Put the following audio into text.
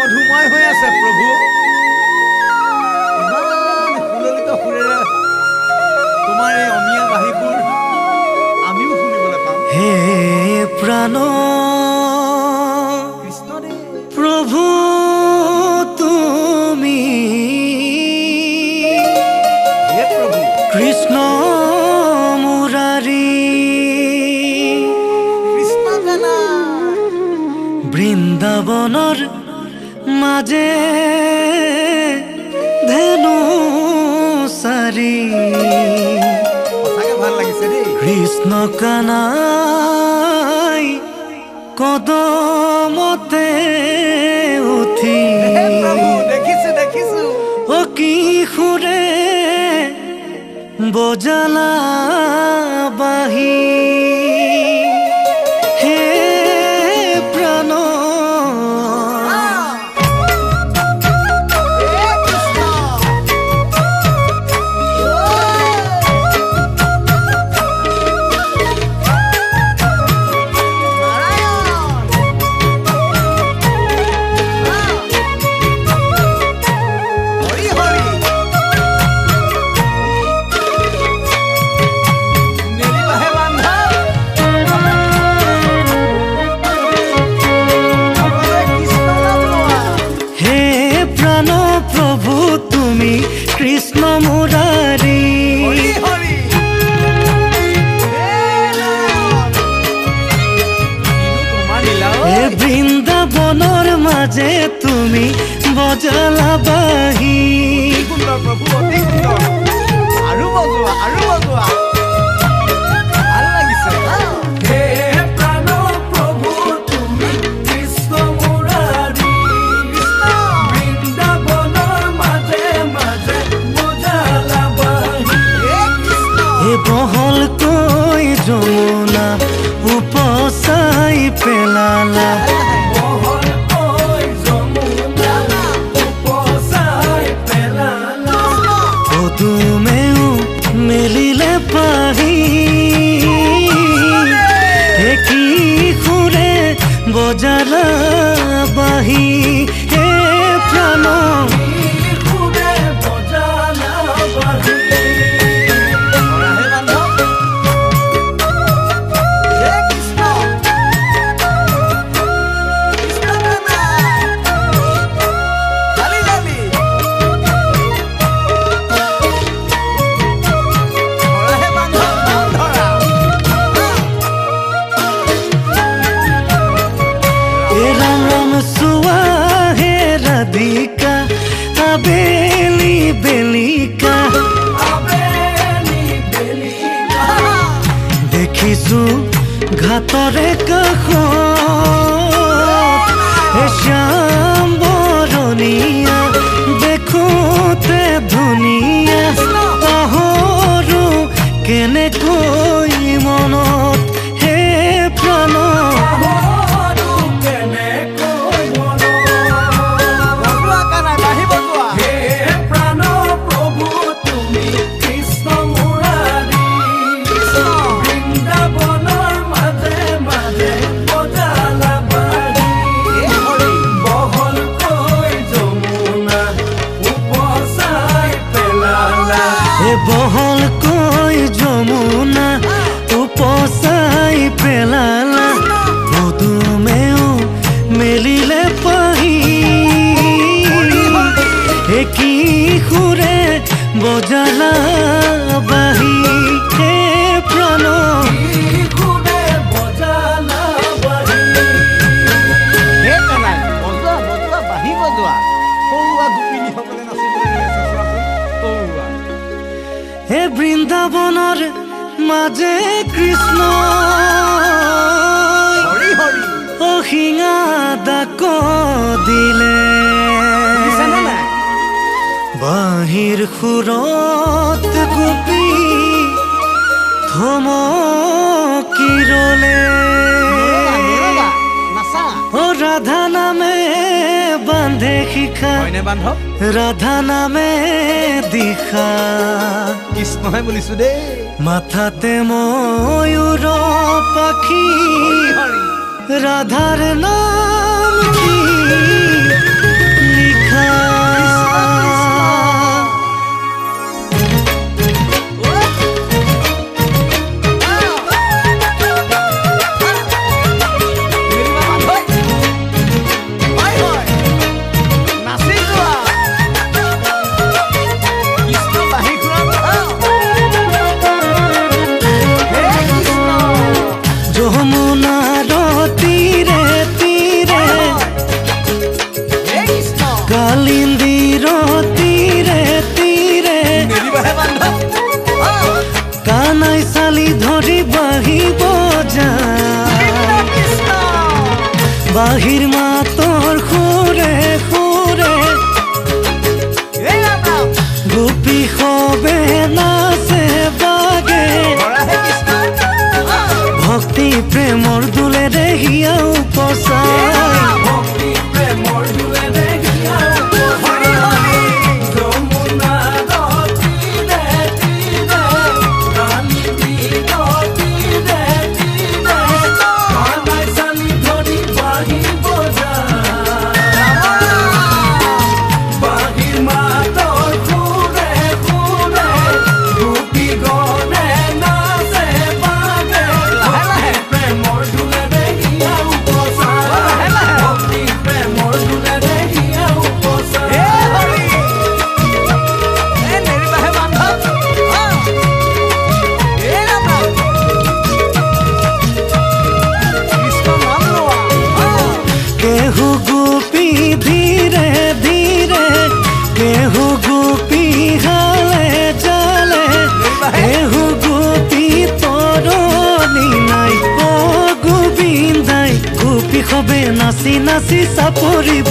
মধুময় হৈ আছে প্ৰভু। ইমান সুললিত সুৰেৰে তোমাৰ এই অমিয়া বাঁহীবোৰ আমিও শুনিবলৈ পাম। হে প্ৰাণ কৃষ্ণদেৱ প্ৰভু তুমি হে প্ৰভু কৃষ্ণ মুৰাৰী কৃষ্ণ জানা বৃন্দাবনৰ মাজে ধেনু চাৰি সঁচাকে ভাল লাগিছে দেই। কৃষ্ণ কানাই কদমতে উঠি হে প্ৰভু দেখিছো দেখিছো অ কি সুৰে বজালা বাঁহী হে প্ৰাণ কৃষ্ণ মুৰাৰী হে বৃন্দাবনৰ মাজে তুমি বজালা বাঁহী আৰু বজোৱা আৰু বজোৱা ভাল লাগিছে। হে প্ৰাণ প্ৰভু তুমি কৃষ্ণ মুৰাৰী বৃন্দাবনৰ মাজে মাজে বজালা বাঁহী হে বহলকৈ যমুনা উপচাই পেলালা পদুমেও মেলিলে পাহি হে কি সুৰে বজালা বাঁহী হে প্ৰাণ ৰাধিকা আবেলি বেলিকা দেখিছো ঘাটৰে কাষত শ্যাম বৰণীয়া দেখোতে ধুনীয়া পাহৰো কেনেকৈ মনত হে প্ৰাণ বহলকৈ যমুনা উপচাই পেলালা পদুমেও মেলিলে পাহি হে কি সুৰে বজালা বাঁহী হে প্ৰাণ হে বৃন্দাবনৰ মাজে কৃষ্ণ অহিঙা ডাক দিলে বাঁহীৰ সুৰত গোপী থমকি ৰলে ৰাধা নামে বান্ধে শিখা ৰাধা নামে দিশা কৃষ্ণহে বুলিছো দেই মাথাতে ময়ূৰ পাখি ৰাধাৰ নাম কি বাহিৰ মাতৰ সুৰে সুৰে গোপী সবে নাচে বাগে ভক্তি প্ৰেমৰ দুলেৰে হিয়া উপচাই केहू गोपी धीरे धीरे केहू गोपी हाले जाले केहू गोपी तोरनी नाई ओ गोविंदाई गोपी खबे नाची नाची सापरिब